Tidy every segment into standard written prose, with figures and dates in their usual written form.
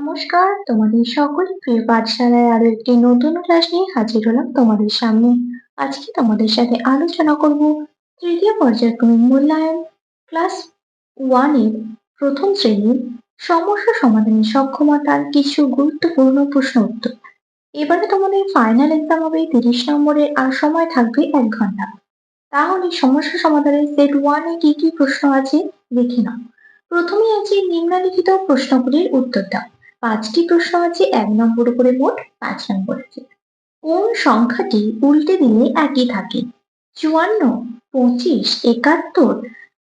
নমস্কার, তোমাদের সকল প্রিয় পাঠশালায় আরো একটি নতুন ক্লাস নিয়ে হাজির হলাম তোমাদের সামনে। আজকে তোমাদের সাথে আলোচনা করব তৃতীয় পর্যায়ক্রমিক মূল্যায়ন ক্লাস 1 এর প্রথম শ্রেণীর সমস্যা সমাধানের সক্ষমতার কিছু গুরুত্বপূর্ণ প্রশ্ন উত্তর। এবারে তোমাদের ফাইনাল এক্সাম হবে 30 নম্বরের আর সময় থাকবে 1 ঘন্টা। তাহলে সমস্যা সমাধানের সেট 1 এ কি কি প্রশ্ন আছে দেখে নাও। প্রথমেই আছে নিম্নলিখিত প্রশ্নগুলির উত্তর দাও। 5টি প্রশ্ন আছে, 1 নম্বর করে মোট 5 নম্বর আছে। কোন সংখ্যাটি উল্টে দিলে একই থাকে? 54, 25, 71,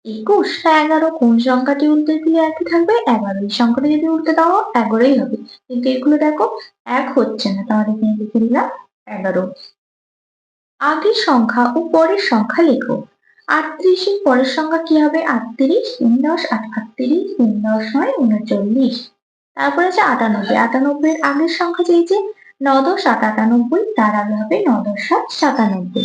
21 না 11? কোন সংখ্যাটি উল্টে দিলে একই থাকবে? 11। এই সংখ্যাটা যদি উল্টে দাও 11ই হবে, কিন্তু এগুলো দেখো এক হচ্ছে না, তাহলে এখানে লিখে দিলাম 11। আগের সংখ্যা ও পরের সংখ্যা লেখো। 38 এর পরের সংখ্যা কি হবে? 38, 3 10 38, 3 10 9 39। তারপরে আছে 98, 98 এর আগের সংখ্যা চেয়েছে 9 10 7 98, তার আগে হবে 9 10 7 97।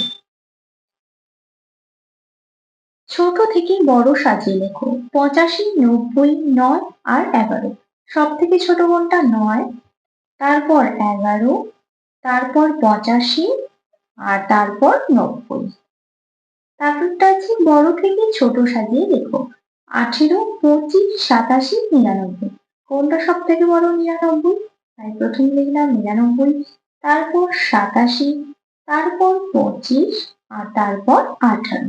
ছোট থেকে বড় সাজিয়ে লেখো। 85, 90, 9 আর 11। সব থেকে ছোট কোনটা? 9, তারপর 11, তারপর 85 আর তারপর 90। তারপরটা আছে বড় থেকে ছোট সাজিয়ে লেখো। 18, 25, 87, 99। কোনটা সব থেকে বড়? 99। তাই প্রথমে লিখলাম 99, তারপর 87, তারপর 25 আর তারপর 18।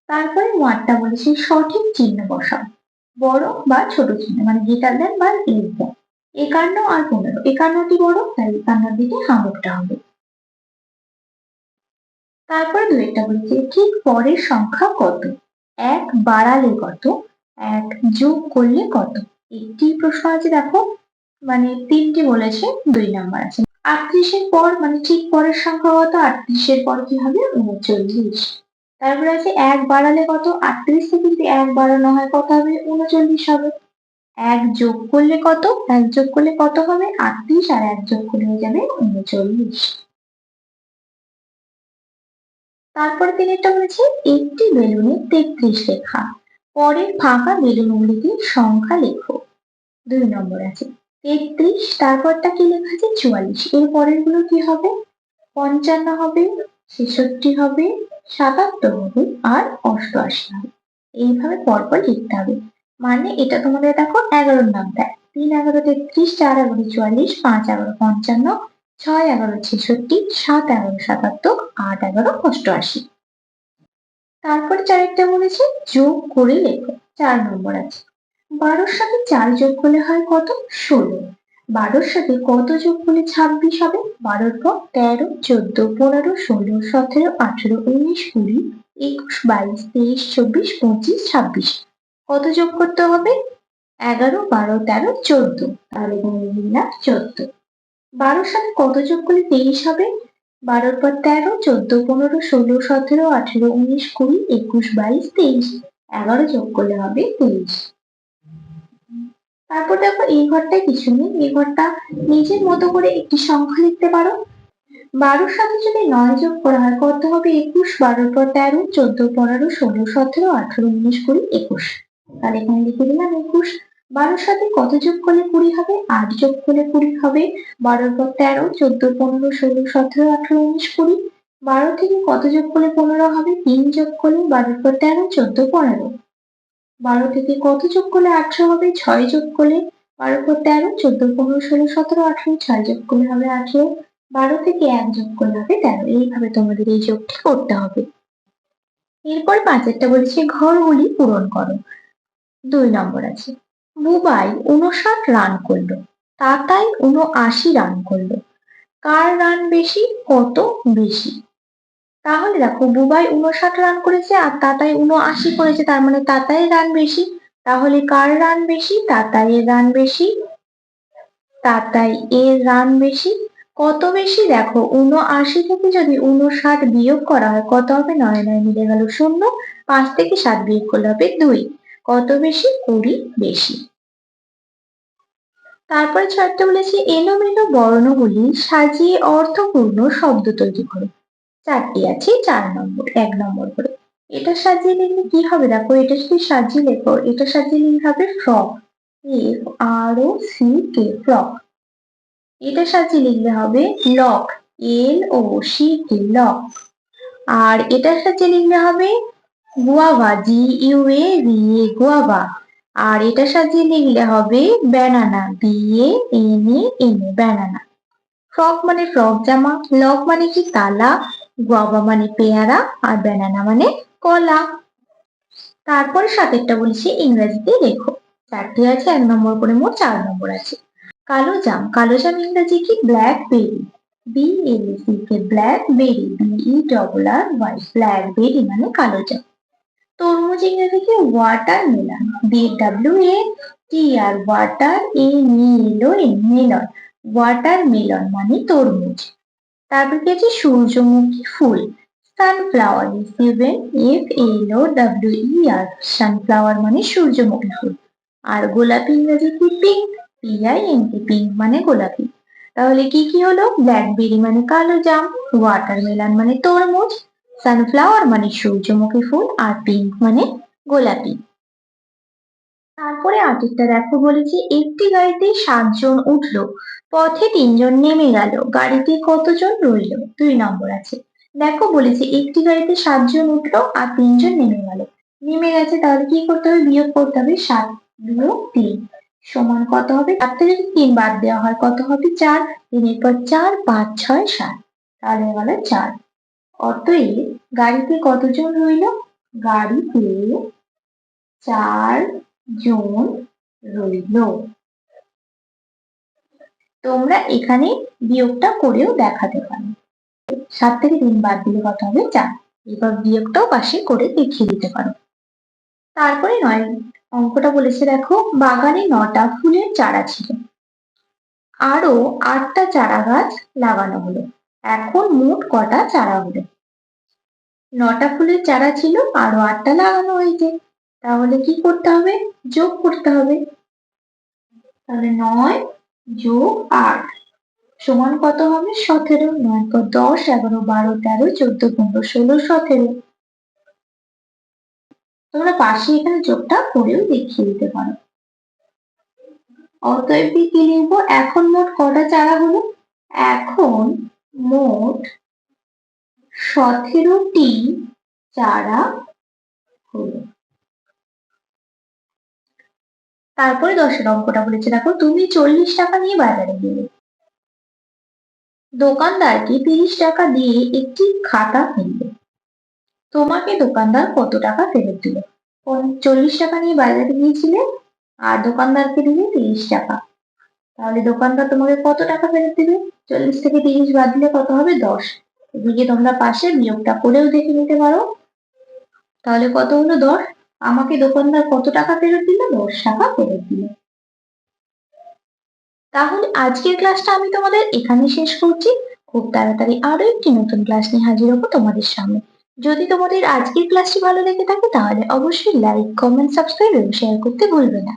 তারপরে ওয়ার্ডটা বলেছে সঠিক চিহ্ন বসাও। বড় বা ছোট চিহ্ন মানে গ্রেটার দেন বা লেস দেন। 51 আর 15। 51টি বড়, তাই 51 দিকে হাঙ্গরটা হবে। তারপরে দুইটা বলেছে ঠিক পরের সংখ্যা কত? 1 বাড়ালে কত? 1 যোগ করলে কত? একটি প্রশ্ন আছে দেখো, মানে 3টি বলেছে, 2 নাম্বার আছে। 38 এর পর মানে ঠিক পরের সংখ্যা কত? 38 এর পর কি হবে? 39। তারপরে আছে 1 বাড়ালে কত? 38 থেকে যদি 1 বাড়ানো হয় কত হবে? 39 হবে। 1 যোগ করলে কত? 1 যোগ করলে কত হবে? 38 আর 1 যোগ করলে হয়ে যাবে 39। তারপরে তিনি একটা বলেছে একটি বেলুনে 33 লেখা, পরের ফাঁকা বেলুনগুলিতে সংখ্যা লেখো। 2 নম্বর আছে 33, তারপরটা কি লেখা আছে? 44। এর পরের গুলো কি হবে? 55 হবে, 66 হবে, 77 হবে আর 88 হবে। এইভাবে পরপর লিখতে হবে। মানে এটা তোমাদের দেখো 11 নামটা। 3 11 33, 4 11 44, 5 11 55, 6 11 66, 7 11 77, 8 11 88। তারপরে চারেরটা বলেছে যোগ করে লেখো। 4 নম্বর আছে 12-র সাথে 4 যোগ করলে হয় কত? 16। 12-র সাথে কত যোগ করলে 26 হবে? 12-র পর 13, 14, 15, 16, 17, 18, 19, 20, 21, 22, 23, 24, 25, 26। কত যোগ করতে হবে? 11, 12, 13, 14। তাহলে এখানে লিখলাম 14। 12-র সাথে কত যোগ করলে 23 হবে? 12-র পর 13, 14, 15, 16, 17, 18, 19, 20, 21, 22, 23। 11 যোগ করলে হবে 23। তারপর দেখো এই ঘরটায় কিছু নেই, এই ঘরটা নিজের মতো করে একটি সংখ্যা লিখতে পারো। 12-র সাথে যদি 9 যোগ করা হয় কত হবে? 21। 12-র পর 13, 14, 15, 16, 17, 18, 19, 20, 21। তাহলে এখানে লিখে দিলাম 21। 12-র সাথে কত যোগ করলে 20 হবে? 8 যোগ করলে 20 হবে। 12-র পর 13, 14, 15, 16, 17, 18, 19, 20। 12 থেকে কত যোগ করলে 15 হবে? 3 যোগ করলে 12-র পর 13, 14, 15। 12 থেকে কত যোগ করলে 18 হবে? 6 যোগ করলে 12-র পর 13, 14, 15, 16, 17, 18, 6 যোগ করলে হবে 18। 12 থেকে 1 যোগ করলে হবে 13। এইভাবে তোমাদের এই যোগটি করতে হবে। এরপর 5-এরটা বলেছে ঘরগুলি পূরণ করো। 2 নম্বর আছে বুবাই 59 রান করলো, তাতাই 79 রান করলো, কার রান বেশি? কত বেশি? তাহলে দেখো বুবাই 59 রান করেছে আর তাতাই 79 করেছে, তার মানে তাতাই রান বেশি। তাহলে কার রান বেশি? তাতাই এর রান বেশি। তাতাই এর রান বেশি। কত বেশি? দেখো 79 থেকে যদি 59 বিয়োগ করা হয় কত হবে? 9 9 মিলে গেল 0। 5 থেকে 7 বিয়োগ করলে হবে 2। কত বেশি? 20 বেশি। তারপরে 6টা বলেছে এলোমেলো বর্ণগুলি সাজিয়ে অর্থপূর্ণ শব্দ তৈরি করো। 4টি আছে, 4 নম্বর 1 নম্বর করে। এটা সাজিয়ে লিখলে কি হবে? দেখো এটা যদি সাজিয়ে লেখো, এটা সাজিয়ে লিখলে হবে frock. F R O C K frock. এটা সাজিয়ে লিখলে হবে lock, L O C K lock. আর এটার সাথে লিখলে হবে guava, G U A V A guava. আর এটার সাথে লিখলে হবে banana, B A N A N A banana. Frock মানে ফ্রক জামা, লক মানে কি তালা, গুয়াভা মানে পেয়ারা, আর ব্যানানা মানে কলা। তারপরে সাতেরটা বলেছি ইংরেজিতে লেখো। চারটে আছে, 1 নম্বর করে মোট 4 নম্বর আছে। কালো জাম, কালো জাম ইংরেজি কি black berry, B L A C K black berry, B E double R Y, black berry মানে কালো জাম। তরমুজ ইংরেজি কি water melon, B W A T R water A L N melon, water melon মানে তরমুজ। তারপর কি আছে সূর্যমুখী ফুল, sunflower, seven F L O W E R, sunflower মানে সূর্যমুখী ফুল। আর গোলাপি ইংরেজি কি pink, P I N K, pink মানে গোলাপি। তাহলে কি কি হলো, ব্ল্যাকবেরি মানে কালো জাম, ওয়াটারমেলন মানে তরমুজ, সানফ্লাওয়ার মানে সূর্যমুখী ফুল, আর পিঙ্ক মানে গোলাপি। তারপরে আটেরটা দেখো বলেছে একটি গাড়িতে 7 জন উঠলো, পথে 3 জন নেমে গেল, গাড়িতে কতজন রইল? 2 নম্বর আছে। দেখো বলেছে একটি গাড়িতে 7 জন উঠলো আর 3 জন নেমে গেল। নেমে গেছে তাহলে কি করতে হবে, বিয়োগ করতে হবে। 7 বিয়োগ 3 সমান কত হবে? 4 থেকে যদি 3 বাদ দেওয়া হয় কত হবে? 4। 3 পর 4, 5, 6, 7, তাহলে গেল 4। অতএব গাড়িতে কতজন রইল? গাড়িতে 4 জন রইল। তোমরা এখানে বিয়োগটা করেও দেখাতে পারো। 7 থেকে 3 বাদ দিলে কত হবে? 4। এবার বিয়োগটাও পাশে করে দেখিয়ে দিতে পারো। তারপরে 9 অঙ্কটা বলেছে দেখো, বাগানে 9টা ফুলের চারা ছিল, আরো 8টা চারা গাছ লাগানো হলো, এখন মোট কটা চারা হলো? 9টা ফুলের চারা ছিল, আরো 8টা লাগানো হয়েছে, তাহলে কি করতে হবে? যোগ করতে হবে। তাহলে 9 যোগ 8 সমান কত হবে? 17। 9 পর 10, 11, 12, 13, 14, 15, 16, 17। তোমরা পাশে এখানে যোগটা করেও দেখিয়ে দিতে পারো। অতএব কি লিখবো? এখন মোট কটা চারা হলো? এখন মোট 17টি চারা হলো। তারপরে 10 অঙ্কটা বলেছে দেখো, তুমি 40 টাকা নিয়ে বাজারে গেলে, দোকানদারকে 30 টাকা দিয়ে একটি খাতা কিনলে, তোমাকে দোকানদার কত টাকা ফেরত দিল? 40 টাকা নিয়ে বাজারে গিয়েছিলে আর দোকানদারকে দিলে 30 টাকা, তাহলে দোকানদার তোমাকে কত টাকা ফেরত দিবে? 40 থেকে 30 বাদ দিলে কত হবে? 10। এদিকে তোমরা পাশে বিয়োগটা করেও দেখে নিতে পারো। তাহলে কত হলো? 10। আমাকে দোকানদার কত টাকা ফেরত দিল? 10 টাকা ফেরত দিল। তাহলে আজকের ক্লাসটা আমি তোমাদের এখানে শেষ করছি। খুব তাড়াতাড়ি আরো একটি নতুন ক্লাস নিয়ে হাজির হবো তোমাদের সামনে। যদি তোমাদের আজকের ক্লাসটি ভালো লেগে থাকে তাহলে অবশ্যই লাইক, কমেন্ট, সাবস্ক্রাইব এবং শেয়ার করতে ভুলবে না।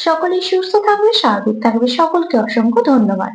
সকলেই সুস্থ থাকবে, স্বাভাবিক থাকবে। সকলকে অসংখ্য ধন্যবাদ।